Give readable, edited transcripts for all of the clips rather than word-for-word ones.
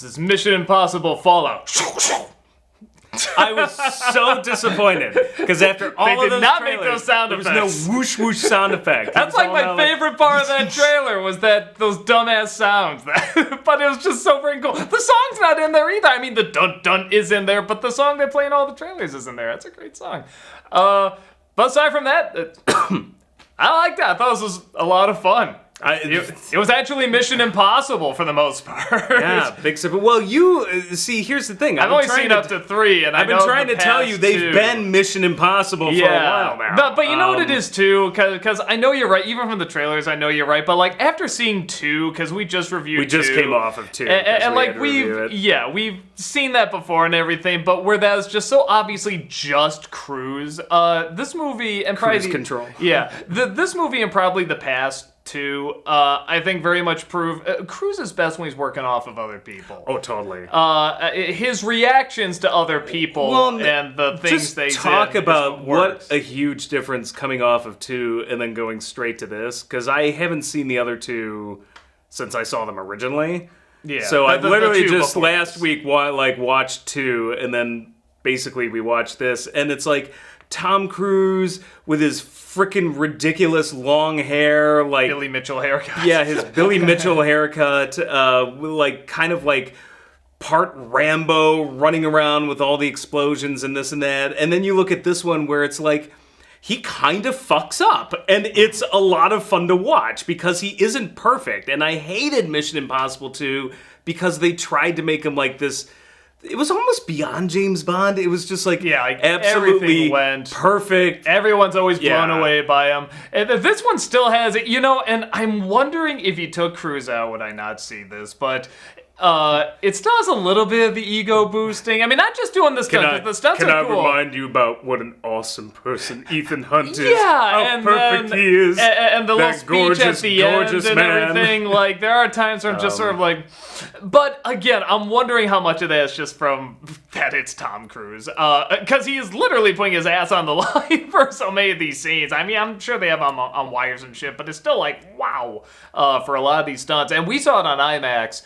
This is Mission Impossible Fallout. I was so disappointed because after all They of did those not trailers, make those sound there effects. was no whoosh whoosh sound effect. That's like my favorite part of that trailer was those dumbass sounds. But it was just so freaking cool. The song's not in there either. I mean, the dun dun is in there, but the song they play in all the trailers is in there. That's a great song. But aside from that, I liked that. I thought this was a lot of fun. It was actually Mission Impossible for the most part. Yeah, big super. Well, you see, here's the thing. I've only seen up to 3, and I've been trying to tell you they've been Mission Impossible for a while now. But you know what it is too, because I know you're right. Even from the trailers, I know you're right. But like after seeing 2, because we just reviewed. We just 2, came off of 2, and like we've seen that before and everything. But where that was just so obviously just Cruise. This movie and Cruise probably Control. Yeah, this movie and probably the past. I think very much prove Cruise is best when he's working off of other people. Oh, totally. His reactions to other people and the things they talk did about what a huge difference coming off of 2 and then going straight to this, because I haven't seen the other 2 since I saw them originally. Yeah. So I literally just before last week watched 2, and then basically we watched this, and it's like Tom Cruise with his freaking ridiculous long hair, like Billy Mitchell haircut. Yeah, his Billy Mitchell haircut, like kind of like part Rambo, running around with all the explosions and this and that. And then you look at this one where it's like he kind of fucks up, and it's a lot of fun to watch because he isn't perfect. And I hated Mission Impossible 2 because they tried to make him like this. It was almost beyond James Bond. It was just like absolutely went perfect. Everyone's always blown away by him. And this one still has it, and I'm wondering if you took Cruise out, would I not see this? But it still has a little bit of the ego boosting. I mean, not just doing the stunts, the stunts are cool. Can I remind you about what an awesome person Ethan Hunt is? Yeah, how perfect he is. And the little speech at the end and everything. Like, there are times where I'm just sort of like... But, again, I'm wondering how much of that is just from that it's Tom Cruise. Because he is literally putting his ass on the line for so many of these scenes. I mean, I'm sure they have on wires and shit, but it's still like, wow, for a lot of these stunts. And we saw it on IMAX.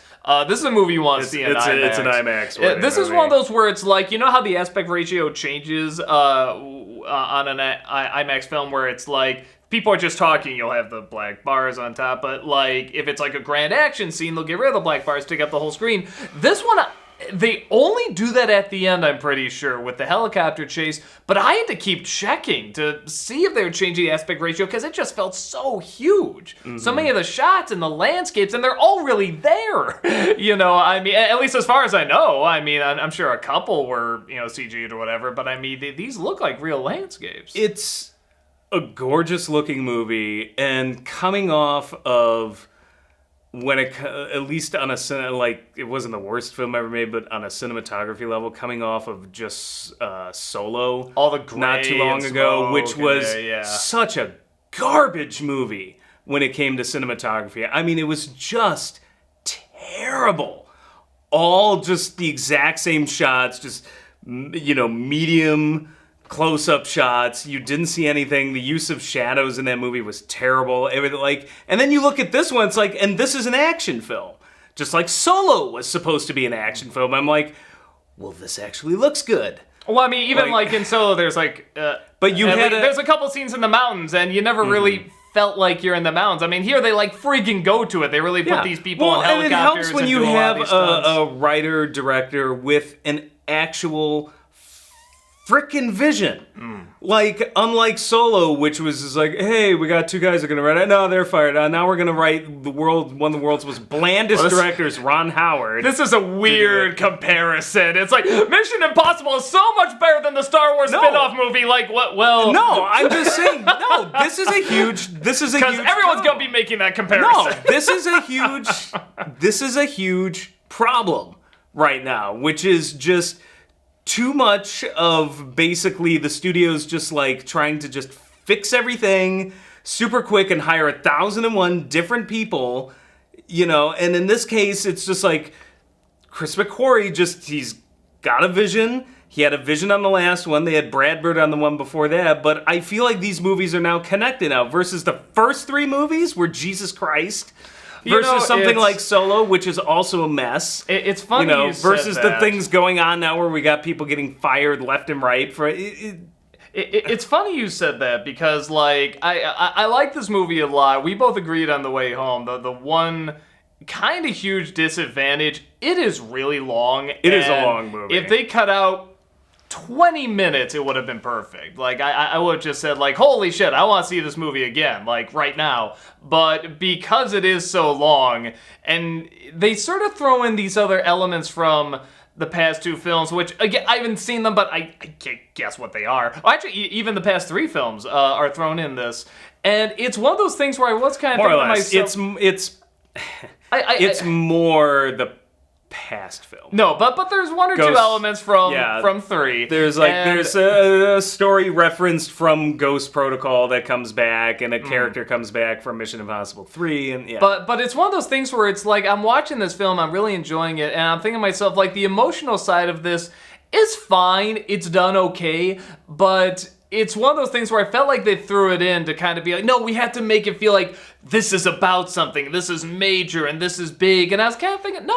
This is a movie you want to see in IMAX. It's an IMAX. This is one of those where it's like, you know how the aspect ratio changes on an IMAX film where it's like, people are just talking, you'll have the black bars on top, but like, if it's like a grand action scene, they'll get rid of the black bars, take up the whole screen. This one, they only do that at the end, I'm pretty sure, with the helicopter chase, but I had to keep checking to see if they were changing the aspect ratio, because it just felt so huge. Mm-hmm. So many of the shots and the landscapes, and they're all really there. I mean, at least as far as I know. I mean, I'm sure a couple were, CG'd or whatever, but I mean, these look like real landscapes. It's a gorgeous looking movie, and coming off of when at least on it wasn't the worst film ever made, but on a cinematography level, coming off of just Solo, all the gray not too long ago, which was such a garbage movie when it came to cinematography. I mean, it was just terrible. All just the exact same shots, just medium close-up shots. You didn't see anything. The use of shadows in that movie was terrible. Everything and then you look at this one, it's like, and this is an action film, just like Solo was supposed to be an action film. I'm like, well, this actually looks good. Well, I mean, even like in Solo, there's like, but you had there's a couple scenes in the mountains, and you never really felt like you're in the mountains. I mean, here they like freaking go to it. They really put these people in helicopters. And it helps when you have a writer director with an actual frickin' vision. Like, unlike Solo, which was just like, hey, we got 2 guys that are gonna write it. No, they're fired. Now we're gonna write one of the world's most blandest directors, Ron Howard. This is a weird comparison. It's like, Mission Impossible is so much better than the Star Wars spin-off movie. Like, what? Well... No, I'm just saying, this is a huge... Because everyone's gonna be making that comparison. No, this is a huge problem right now, which is just too much of basically the studios just like trying to just fix everything super quick and hire 1,001 different people, and in this case, it's just like Chris McQuarrie he's got a vision. He had a vision on the last one. They had Brad Bird on the one before that, but I feel like these movies are now connected now versus the first 3 movies were Jesus Christ. versus something like Solo, which is also a mess. It's funny, versus the things going on now where we got people getting fired left and right for it. It's funny you said that because, like, I like this movie a lot. We both agreed on the way home. The one kind of huge disadvantage, it is really long. It is a long movie. If they cut out 20 minutes, it would have been perfect. Like, I would have just said, like, holy shit, I want to see this movie again, like, right now. But because it is so long, and they sort of throw in these other elements from the past two films, which, again, I haven't seen them, but I can't guess what they are. Oh, actually, even the past three films are thrown in this. And it's one of those things where I was kind of thinking to myself... It's more the past film. No, but there's one or two elements from three. There's a story referenced from Ghost Protocol that comes back, and a character comes back from Mission Impossible 3, and yeah. But it's one of those things where it's like, I'm watching this film, I'm really enjoying it, and I'm thinking to myself, like, the emotional side of this is fine, it's done okay, but it's one of those things where I felt like they threw it in to kind of be like, no, we had to make it feel like this is about something, this is major, and this is big, and I was kind of thinking, no,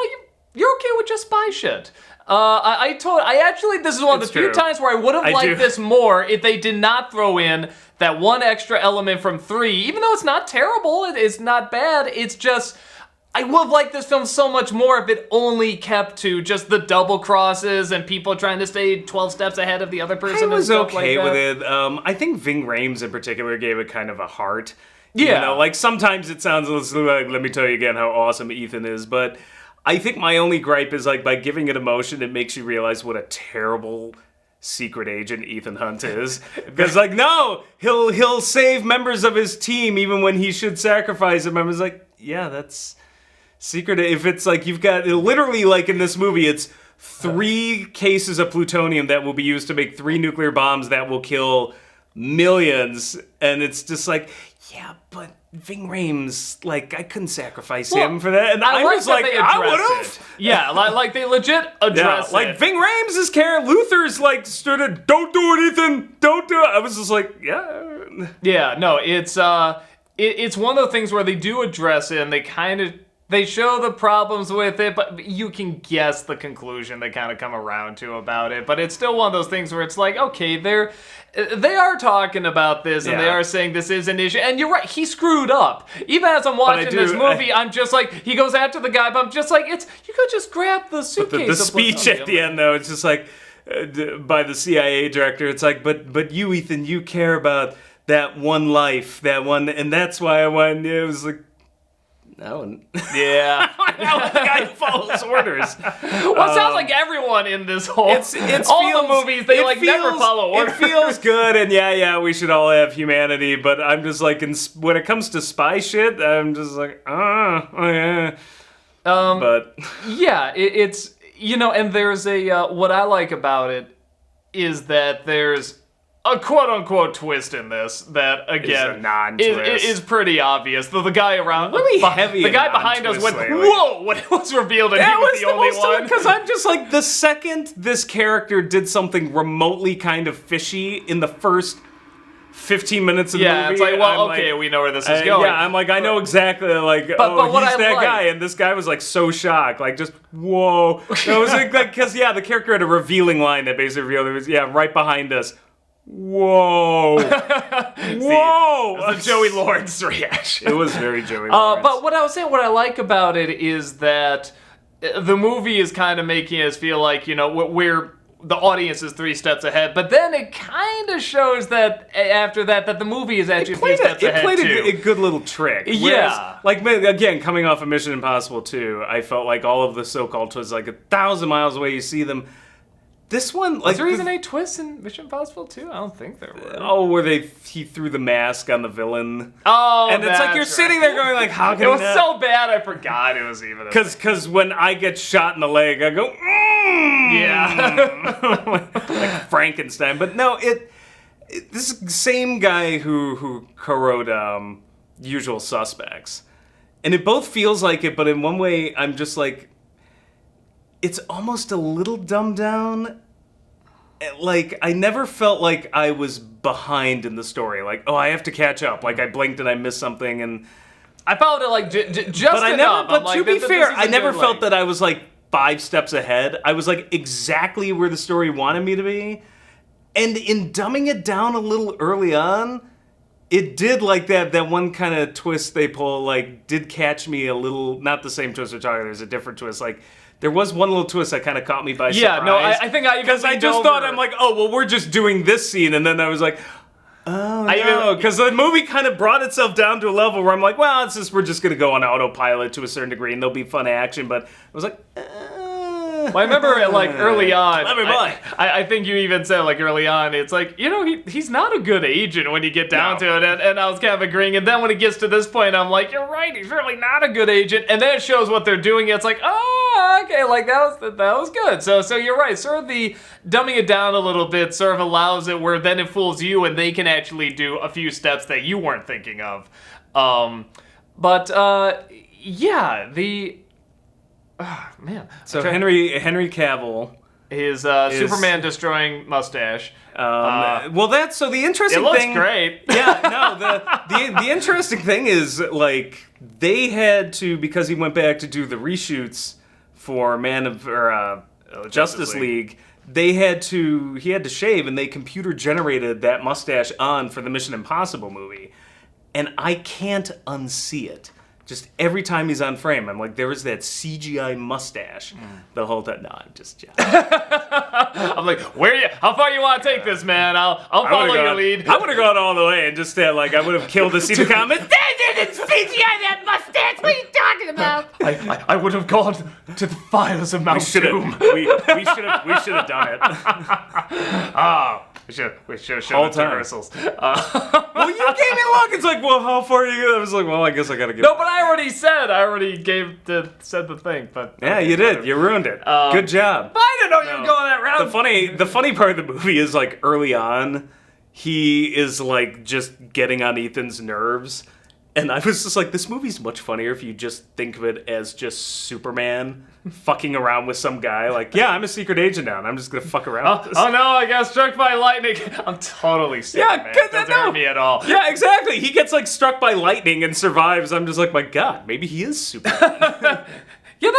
you're okay with just spy shit. This is one of the few times where I would have liked this more if they did not throw in that one extra element from 3. Even though it's not terrible, it's not bad, it's just, I would have liked this film so much more if it only kept to just the double crosses and people trying to stay 12 steps ahead of the other person. I was and stuff okay like with it. I think Ving Rhames in particular gave it kind of a heart. Yeah. Like sometimes it sounds like, let me tell you again how awesome Ethan is, but I think my only gripe is, like, by giving it emotion, it makes you realize what a terrible secret agent Ethan Hunt is. Because, like, no, he'll save members of his team even when he should sacrifice them. I was like, yeah, that's secret. If it's like you've got, literally, like in this movie, it's 3 cases of plutonium that will be used to make 3 nuclear bombs that will kill millions. And it's just like, yeah, but Ving Rhames, like, I couldn't sacrifice him for that. And I was like, I would have. Yeah, like they legit address it. Like, Ving Rhames is Karen Luther's, like, stood at, don't do it, Ethan, don't do it. I was just like, yeah. Yeah, no, it's one of the things where they do address it, and they show the problems with it, but you can guess the conclusion they kind of come around to about it. But it's still one of those things where it's like, okay, they are talking about this, and they are saying this is an issue. And you're right, he screwed up. Even as I'm watching this movie, I'm just like, he goes after the guy, but I'm just like, you could just grab the suitcase. But the speech at the end, though, it's just like, by the CIA director, it's like, but you, Ethan, you care about that one life, that one, and that's why I wanted, it was like, no. Yeah. Now the guy follows orders. Well, it sounds like everyone in this whole... the movies, they never follow orders. It feels good, and yeah, we should all have humanity, but I'm just like, when it comes to spy shit, I'm just like, oh yeah. But... Yeah, it's, and there's what I like about it is that there's a quote-unquote twist in this that, again, is pretty obvious. The guy around... Really heavy. The guy behind us went, whoa, when it was revealed that he was the only one. Because I'm just like, the second this character did something remotely kind of fishy in the first 15 minutes of the movie... Yeah, it's like, well, okay, we know where this is going. Yeah, I'm like, I know exactly, like, he's that guy. And this guy was, like, so shocked. Like, just, whoa. It was like, because, the character had a revealing line that basically revealed it was, right behind us. Whoa! Whoa! That's the Joey Lawrence reaction. It was very Joey Lawrence. But what I was saying, what I like about it is that the movie is kind of making us feel like, we're the audience is 3 steps ahead, but then it kind of shows that after that the movie is actually 3 steps ahead too. It played a good little trick. Whereas, like, again, coming off of Mission Impossible 2, I felt like all of the so-called twists, like 1,000 miles away, you see them. This one, like, was there even any twists in Mission Impossible 2? I don't think there were. Oh, where he threw the mask on the villain. Oh, and it's like you're sitting there going like, how can it was so bad I forgot it was even. Because when I get shot in the leg, I go, yeah, like Frankenstein. But no, this same guy who co-wrote Usual Suspects, and it both feels like it, but in one way, I'm just like, it's almost a little dumbed down. Like, I never felt like I was behind in the story. Like, oh, I have to catch up. Like, I blinked and I missed something. And I followed it like just but enough. But to be fair, I never felt like... that I was like 5 steps ahead. I was like exactly where the story wanted me to be. And in dumbing it down a little early on, it did like that one kind of twist they pull, like, did catch me a little, not the same twist we're talking, there's a different twist. Like, there was one little twist that kind of caught me by surprise. Yeah, no, I think I... Because I just thought, I'm like, oh, well, we're just doing this scene. And then I was like, oh, no. Because the movie kind of brought itself down to a level where I'm like, well, it's just, we're just going to go on autopilot to a certain degree, and there'll be fun action. But I was like, well, I remember like early on, I think you even said like early on, it's like, you know, he's not a good agent when you get down to it, and I was kind of agreeing, and then when it gets to this point, I'm like, you're right, he's really not a good agent, and then it shows what they're doing, it's like, oh, okay, like that was good, so you're right, sort of the dumbing it down a little bit sort of allows it where then it fools you, and they can actually do a few steps that you weren't thinking of, yeah, man. So Henry Cavill, his Superman destroying mustache. Well, that's so the interesting thing. It looks great. Yeah, no. The interesting thing is like they had to, because he went back to do the reshoots for Justice League. He had to shave, and they computer generated that mustache on for the Mission Impossible movie, and I can't unsee it. Just every time he's on frame, I'm like, there is that CGI mustache the whole time. No, I'm just joking. I'm like, how far you want to take this, man? I'll follow your lead. I would have gone all the way and just I would have killed to see the comments. They didn't CGI that mustache. What are you talking about? I would have gone to the fires of Mount Doom. We should have done it. We should have shown the rehearsals. Well, you gave me a look. It's like, well, how far are you? I was like, well, I guess I gotta get. No, but I already said said the thing. But yeah, you did. You ruined it. Good job. But I didn't know you were going that route. The funny part of the movie is like early on, he is like just getting on Ethan's nerves. And I was just like, this movie's much funnier if you just think of it as just Superman fucking around with some guy. Like, yeah, I'm a secret agent now, and I'm just going to fuck around with this. Oh no, I got struck by lightning. I'm totally sick, man. It doesn't hurt me at all. Yeah, exactly. He gets, like, struck by lightning and survives. I'm just like, my God, maybe he is Superman. Yeah,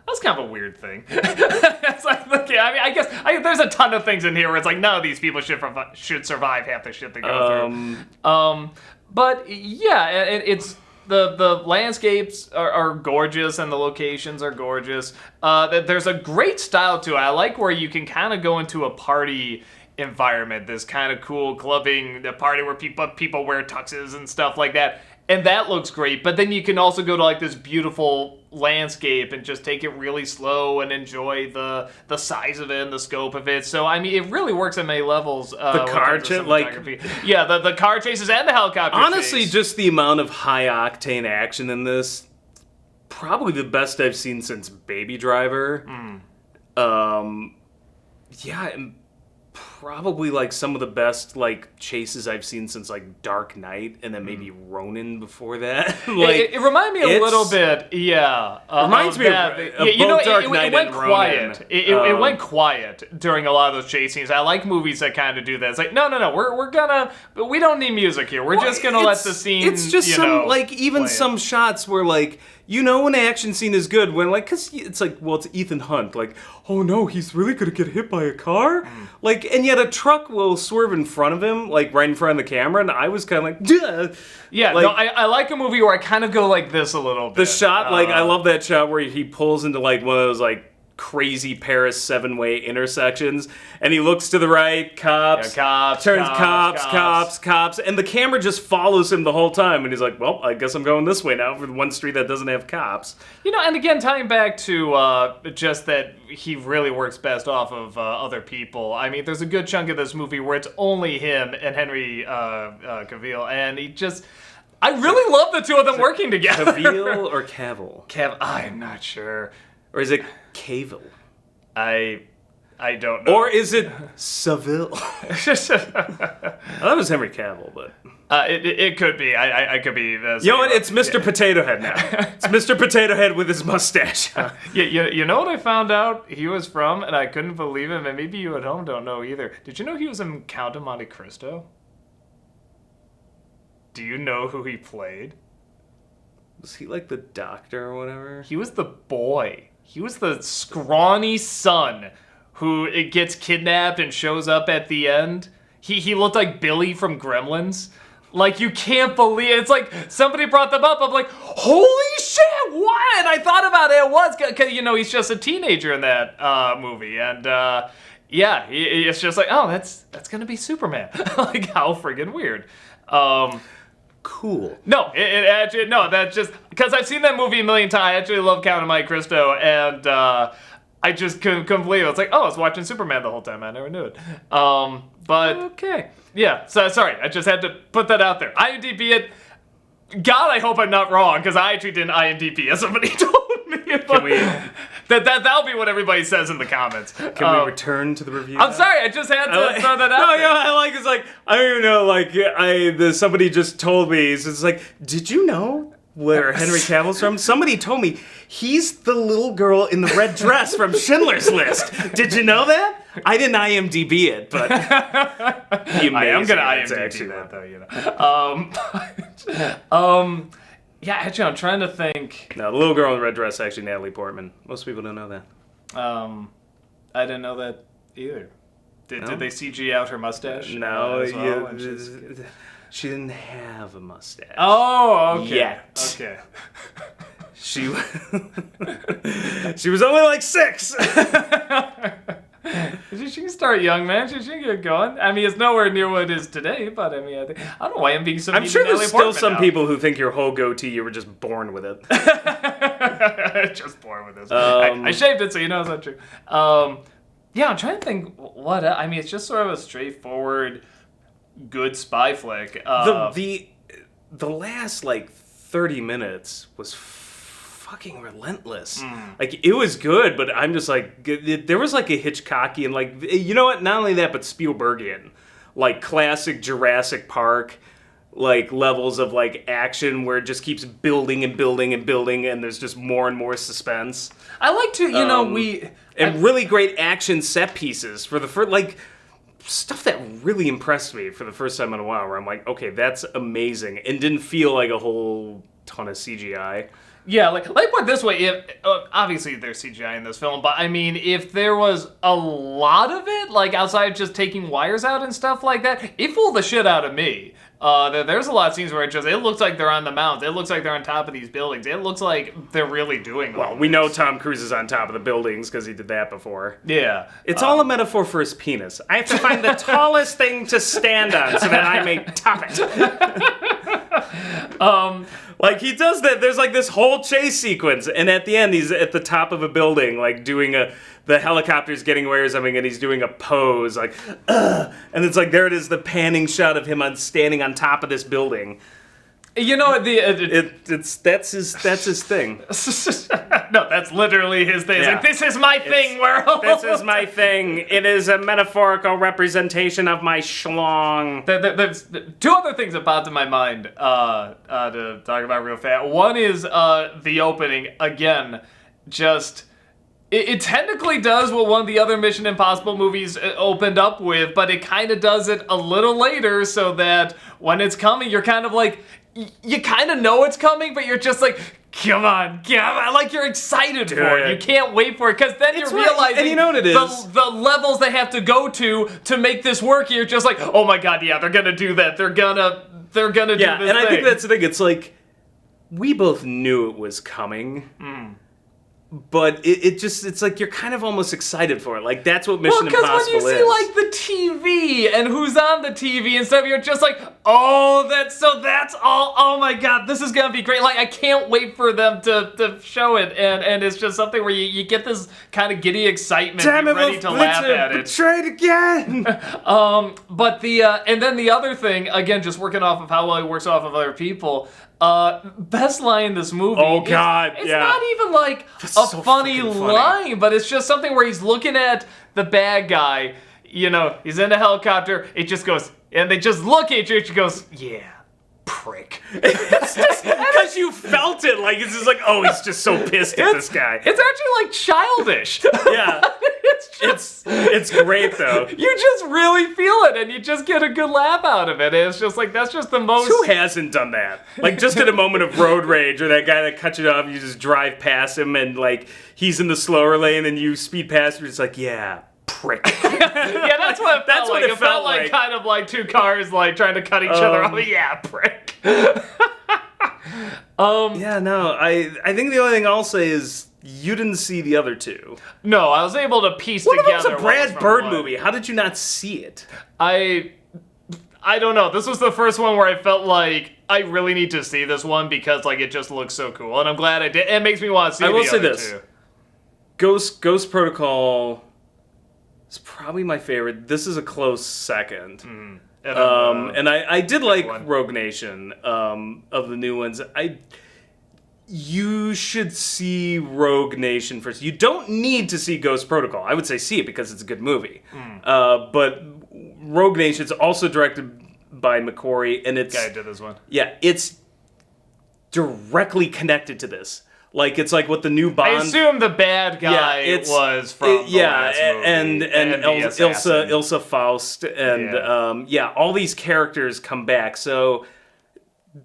that's kind of a weird thing. It's like, look, I guess there's a ton of things in here where it's like, none of these people should survive half the shit they go through. But yeah, it's the landscapes are gorgeous and the locations are gorgeous. There's a great style to it. I like where you can kind of go into a party environment, this kind of cool clubbing, the party where people wear tuxes and stuff like that. And that looks great, but then you can also go to like this beautiful landscape and just take it really slow and enjoy the size of it and the scope of it. So I mean, it really works at many levels. The car chase, the car chases and the helicopter. Honestly, chase. Just the amount of high octane action in this, probably the best I've seen since Baby Driver. Yeah. And probably like some of the best like chases I've seen since like Dark Knight, and then maybe Ronin before that. Like it reminded me a little bit, yeah. Reminds me of both Dark Knight and Ronin. It went quiet during a lot of those chase scenes. I like movies that kind of do that. It's like no, we don't need music here. We're just gonna let the scene. It's just some shots where like. You know when an action scene is good when, like, because it's like, well, it's Ethan Hunt. Like, oh, no, he's really going to get hit by a car? Like, and yet a truck will swerve in front of him, like, right in front of the camera, and I was kind of like, duh. Yeah, like, no, I like a movie where I kind of go like this a little bit. The shot, like, I love that shot where he pulls into, like, one of those, like, crazy Paris 7-way intersections, and he looks to the right, cops, and the camera just follows him the whole time, and he's like, well, I guess I'm going this way now for the one street that doesn't have cops. You know, and again, tying back to just that he really works best off of other people. I mean, there's a good chunk of this movie where it's only him and Henry Cavill, and he just... I really love the two of them working together. Cavill or Cavill? I'm not sure. Or is it Cavill? I don't know. Or is it Seville? I thought it was Henry Cavill, but... It could be. I could be... You know what? It's Mr. Potato Head now. It's Mr. Potato Head with his mustache. You know what I found out he was from, and I couldn't believe him, and maybe you at home don't know either. Did you know he was in Count of Monte Cristo? Do you know who he played? Was he like the doctor or whatever? He was the boy. He was the scrawny son who gets kidnapped and shows up at the end. He looked like Billy from Gremlins. Like, you can't believe it. It's like somebody brought them up. I'm like, holy shit, what? And I thought about it. It was because, you know, he's just a teenager in that movie. And yeah, it's just like, oh, that's going to be Superman. Like, how friggin' weird. Cool. No, it actually, no, that's just because I've seen that movie a million times. I actually love Count of Monte Cristo, and I just couldn't believe it. It's like, oh, I was watching Superman the whole time. I never knew it. But okay. Yeah, so sorry, I just had to put that out there. IMDb it. God, I hope I'm not wrong, because I actually didn't IMDb as somebody told me. That'll be what everybody says in the comments. Can we return to the review? I'm sorry, I just had to throw that out. No, yeah, I like it's like I don't even know. Like somebody just told me. So it's like, did you know where Henry Cavill's from? Somebody told me he's the little girl in the red dress from Schindler's List. Did you know that? I didn't IMDb it, but I am gonna IMDb that though, you know. Yeah, actually, I'm trying to think. No, the little girl in the red dress is actually Natalie Portman. Most people don't know that. I didn't know that either. Did they CG out her mustache? No, well? She didn't have a mustache. Oh, okay. Yet. Okay. She was only like 6. She can start young, man. She can get going. I mean, it's nowhere near what it is today, but I mean, I don't know why I'm being so. I'm sure there's still some people who think your whole goatee, you were just born with it. Just born with this. I shaved it, so you know it's not true. Yeah, I'm trying to think what. I mean, it's just sort of a straightforward, good spy flick. The last like 30 minutes was fucking relentless. Like, it was good, but I'm just like, there was like a Hitchcocky and like, you know what? Not only that, but Spielbergian, like classic Jurassic Park, like levels of like action where it just keeps building and building and building, and there's just more and more suspense. I like to, you know, really great action set pieces for the first, like, stuff that really impressed me for the first time in a while, where I'm like, okay, that's amazing, and didn't feel like a whole ton of CGI. Yeah, like put it this way, if obviously there's CGI in this film, but I mean, if there was a lot of it, like outside of just taking wires out and stuff like that, it fooled the shit out of me. There's a lot of scenes where it looks like they're on the mountains, it looks like they're on top of these buildings, it looks like they're really doing well, we know Tom Cruise is on top of the buildings because he did that before. Yeah. It's all a metaphor for his penis. I have to find the tallest thing to stand on so that I may top it. Like, he does that. There's like this whole chase sequence, and at the end he's at the top of a building, like doing the helicopter's getting away or something, and he's doing a pose, like, and it's like, there it is, the panning shot of him standing on top of this building. You know, that's his thing. No, that's literally his thing. Yeah. It's like, this is my thing, world. This is my thing. It is a metaphorical representation of my schlong. There's 2 other things that popped in my mind to talk about real fast. One is the opening. Again, just... It technically does what one of the other Mission Impossible movies opened up with, but it kind of does it a little later so that when it's coming, you're kind of like... You kind of know it's coming, but you're just like, come on, like you're excited for it. You can't wait for it, because then you're realizing and you know what it is? The levels they have to go to make this work. You're just like, oh my god, yeah, they're gonna do that. They're gonna do this and thing. I think that's the thing. It's like, we both knew it was coming. But it's like you're kind of almost excited for it. Like, that's what Mission Impossible is. Because when you see, like, the TV and who's on the TV and stuff, you're just like, oh, that's all, oh my god, this is gonna be great. Like, I can't wait for them to show it. And it's just something where you get this kind of giddy excitement. Damn it, ready to laugh at it. Betrayed again! But and then the other thing, again, just working off of how well it works off of other people, best line in this movie. Oh god, it's not even like a funny line, but it's just something where he's looking at the bad guy, you know, he's in a helicopter, it just goes, and they just look at you, and she goes, yeah, prick. It's just because you felt it, like, it's just like, oh, he's just so pissed at this guy. It's actually like childish. Yeah. It's great, though. You just really feel it, and you just get a good laugh out of it. And it's just like, that's just the most... Who hasn't done that? Like, just in a moment of road rage, or that guy that cuts you off, you just drive past him, and, like, he's in the slower lane, and you speed past him, it's like, yeah, prick. Yeah, that's what it felt like. It felt like kind of like two cars, like, trying to cut each other off. Yeah, prick. Yeah, no, I think the only thing I'll say is you didn't see the other two. No, I was able to piece What together. about the Brad Bird movie? How did you not see it? I don't know. This was the first one where I felt like I really need to see this one because like it just looks so cool, and I'm glad I did. It makes me want to see. I will say this: Ghost Protocol is probably my favorite. This is a close second. And I did like Rogue Nation of the new ones. You should see Rogue Nation first. You don't need to see Ghost Protocol. I would say see it because it's a good movie. But Rogue Nation is also directed by McQuarrie, and it's... Guy did this one. Yeah, it's directly connected to this. Like, it's like what the new Bond... I assume the bad guy was from the last movie. And Ilsa Faust, and all these characters come back, so...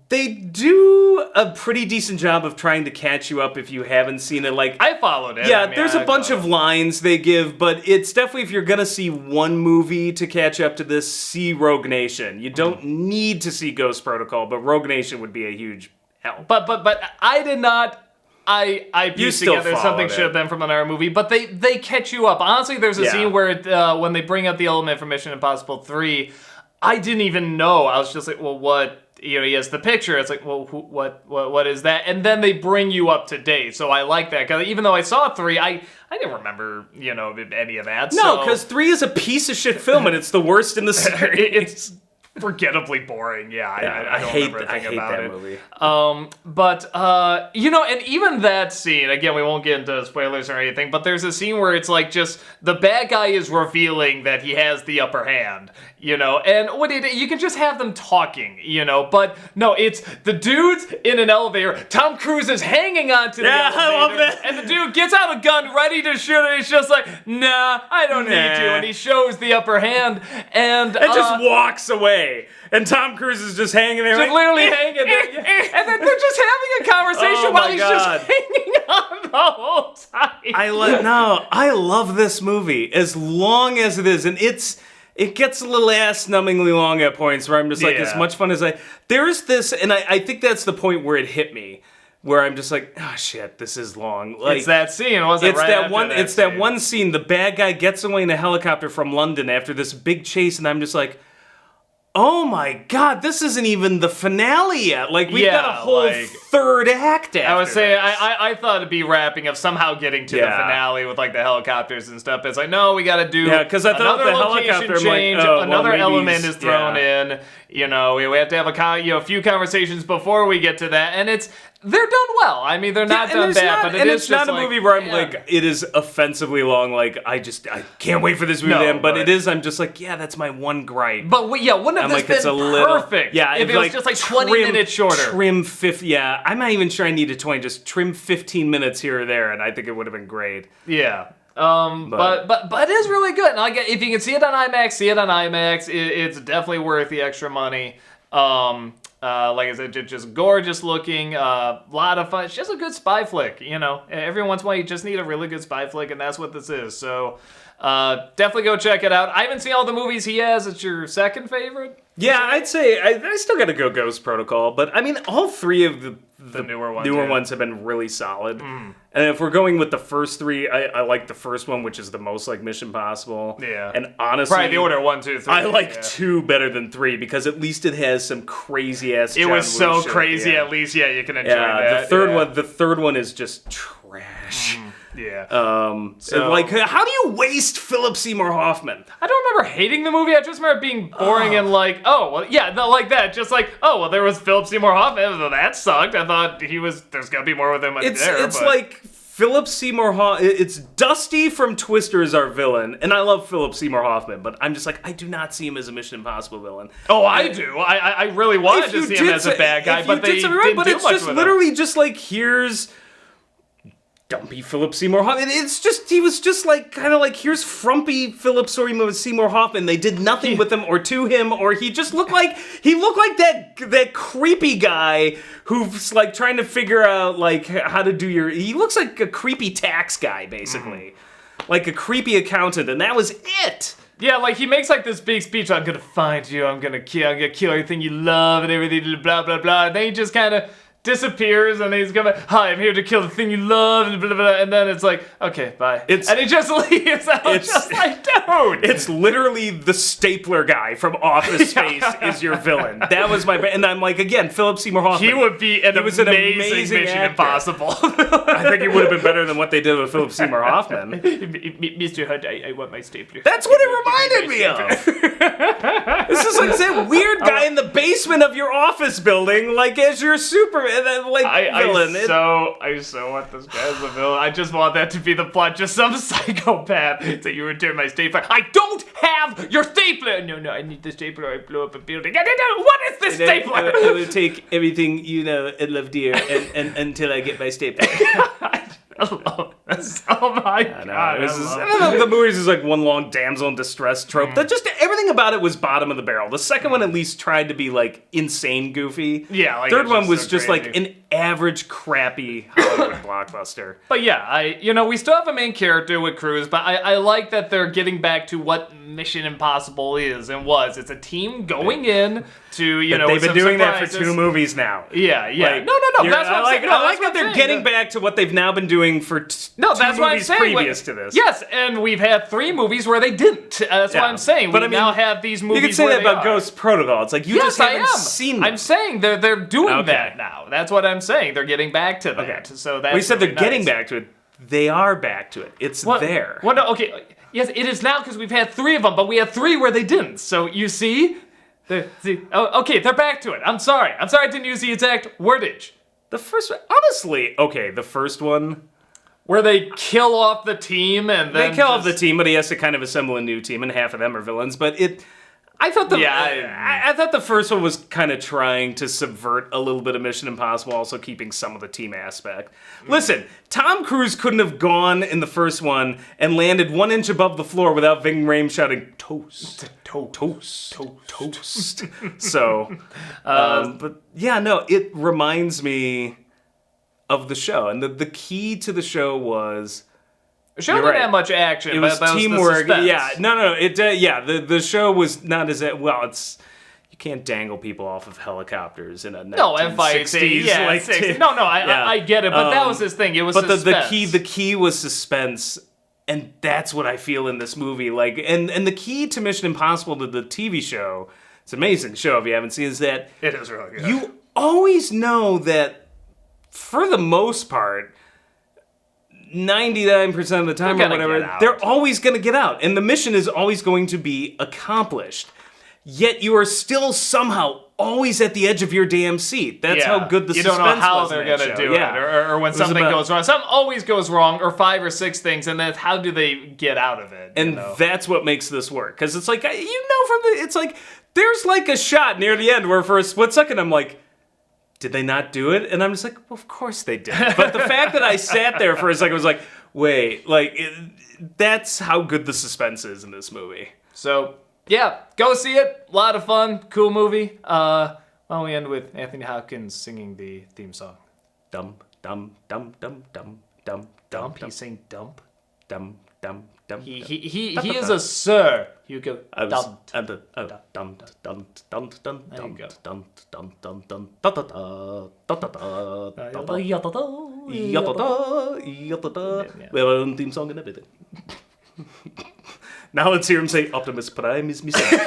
They do a pretty decent job of trying to catch you up if you haven't seen it. Like, I followed it. Yeah, there's a bunch of lines they give, but it's definitely, if you're gonna see one movie to catch up to this, see Rogue Nation. You don't need to see Ghost Protocol, but Rogue Nation would be a huge help. But I did not. I pieced together something should have been from another movie, but they catch you up. Honestly, there's a scene where when they bring up the element from Mission Impossible 3, I didn't even know. I was just like, well, what? You know, he has the picture. It's like, well, what is that? And then they bring you up to date. So I like that because even though I saw 3, I didn't remember any of that. No, because 3 is a piece of shit film and it's the worst in the series. It's forgettably boring. Yeah, I don't remember a thing about it. Movie. And even that scene, again, we won't get into spoilers or anything, but there's a scene where it's like just the bad guy is revealing that he has the upper hand, and you can just have them talking, but no, it's the dude's in an elevator, Tom Cruise is hanging onto the elevator, I love that. And the dude gets out a gun ready to shoot, and he's just like, nah, I don't need to, and he shows the upper hand, and just walks away. And Tom Cruise is just hanging there. Just literally hanging there. And then they're just having a conversation while he's just hanging on the whole time. I love this movie as long as it is. And it gets a little ass-numbingly long at points where I'm just like, as much fun as there's this, and I think that's the point where it hit me. Where I'm just like, oh shit, this is long. Like, it's that scene, wasn't it? It's that one scene. The bad guy gets away in a helicopter from London after this big chase, and I'm just like, oh my god, this isn't even the finale yet. Like, we've got a whole third act after I would say, I thought it'd be wrapping of somehow getting to the finale with, like, the helicopters and stuff. It's like, no, we gotta do another location change, another element is thrown in. We have to have a few conversations before we get to that, and they're done well. I mean, they're not done bad, but it's not a movie where I'm like, it is offensively long. Like, I can't wait for this movie to end. But it is, I'm just like, that's my one gripe. But wouldn't have this been perfect if it was just like 20 minutes shorter? Trim 50, I'm not even sure I needed 20, just trim 15 minutes here or there, and I think it would have been great. Yeah. But it is really good. And if you can see it on IMAX, see it on IMAX. It's definitely worth the extra money. Like I said, just gorgeous looking, lot of fun. It's just a good spy flick, Every once in a while, you just need a really good spy flick, and that's what this is. So, definitely go check it out. I haven't seen all the movies he has. It's your second favorite? Yeah, I'd say I still got to go Ghost Protocol, but I mean, all three of the newer ones have been really solid. And if we're going with the first 3, I like the first one, which is the most like Mission Impossible. Yeah. And honestly, probably the order 1, 2, 3. I like 2 better than 3 because at least it has some crazy ass. It was so crazy. At least, you can enjoy that. The third one is just trash. Yeah. So, like, how do you waste Philip Seymour Hoffman? I don't remember hating the movie. I just remember being boring and like, like that. Just like, there was Philip Seymour Hoffman. Well, that sucked. I thought there's gotta be more with him It's like Philip Seymour Hoffman. It's Dusty from Twister is our villain, and I love Philip Seymour Hoffman, but I'm just like, I do not see him as a Mission Impossible villain. Oh, I do. I really wanted to see him as a bad guy, but they didn't do much with him. Literally just like, here's dumpy Philip Seymour Hoffman. It's just, he was just like, kind of like, here's frumpy Philip Seymour Hoffman. They did nothing with him or to him, or he just looked like, that creepy guy who's like trying to figure out like how to do he looks like a creepy tax guy, basically. Like a creepy accountant, and that was it. Yeah, like he makes like this big speech, I'm gonna find you, I'm gonna kill everything you love and everything, blah, blah, blah. And then he just kind of disappears, and he's going, hi, I'm here to kill the thing you love, and blah, blah, blah. And then it's like, okay, bye. And he just leaves out, just like, dude. It's literally the stapler guy from Office Space is your villain. That was and I'm like, again, Philip Seymour Hoffman. He would be an amazing Mission Impossible. I think he would have been better than what they did with Philip Seymour Hoffman. Mr. Hunt, I want my stapler. That's what it reminded me of. This is like that weird guy in the basement of your office building, like as your Superman. Villain. I so want this guy as a villain. I just want that to be the plot. Just some psychopath that you return my stapler. I don't have your stapler. No, I need the stapler. I blew up a building. What is this stapler? I will take everything you know and love dear, and until I get my stapler. I love this. Oh my god! The movie is like one long damsel in distress trope. Just everything about it was bottom of the barrel. The second one at least tried to be like insane goofy. Yeah, like third one was just like an average crappy Hollywood blockbuster. But yeah, we still have a main character with Cruise, but I like that they're getting back to what Mission Impossible is and was. It's a team going in to they've been doing that for 2 movies now. Yeah. Like, no. That's what I'm saying. I like that they're getting back to what they've now been doing for 2 movies previous to this. Yes, and we've had 3 movies where they didn't. That's what I'm saying. But now have these movies. You could say that about Ghost Protocol. It's like you just haven't seen them. I'm saying they're doing that now. That's what I'm saying. They're getting back to that. Okay. So that's we said they're getting back to it. They are back to it. It's there. Well, no, okay. Yes, it is now because we've had 3 of them, but we had 3 where they didn't. So you see? Okay, they're back to it. I'm sorry I didn't use the exact wordage. The first one, honestly, the first one. Where they kill off the team and then they kill off the team, but he has to kind of assemble a new team, and half of them are villains. But I thought the first one was kind of trying to subvert a little bit of Mission Impossible, also keeping some of the team aspect. Listen, Tom Cruise couldn't have gone in the first one and landed 1 inch above the floor without Ving Rhames shouting toast. So, but yeah, no, it reminds me of the show, and the key to the show was. The show didn't have much action. It was teamwork. The show was not as well. It's you can't dangle people off of helicopters in a 1960s. I get it, but that was his thing. It was suspense. The key was suspense, and that's what I feel in this movie. Like, and the key to Mission Impossible, the TV show, it's an amazing show if you haven't seen, is that it is really good. You always know that, for the most part, 99% of the time or whatever, they're always going to get out. And the mission is always going to be accomplished. Yet you are still somehow always at the edge of your damn seat. That's how good the suspense was. You don't know how they're going to do it. Or when something goes wrong. Something always goes wrong, or 5 or 6 things, and then how do they get out of it? And that's what makes this work. Because it's like, it's like, there's like a shot near the end where for a split second I'm like, did they not do it? And I'm just like, well, of course they did. But the fact that I sat there for a second was like, wait, that's how good the suspense is in this movie. So, yeah, go see it. A lot of fun. Cool movie. Why don't we end with Anthony Hopkins singing the theme song? Dump, dump, dump, dump, dump, dump, dump. He's saying dump? Dump, dump, dump. He is a sir. You go dump. There you go. We have our own theme song and everything. Now let's hear him say Optimus Prime is missing.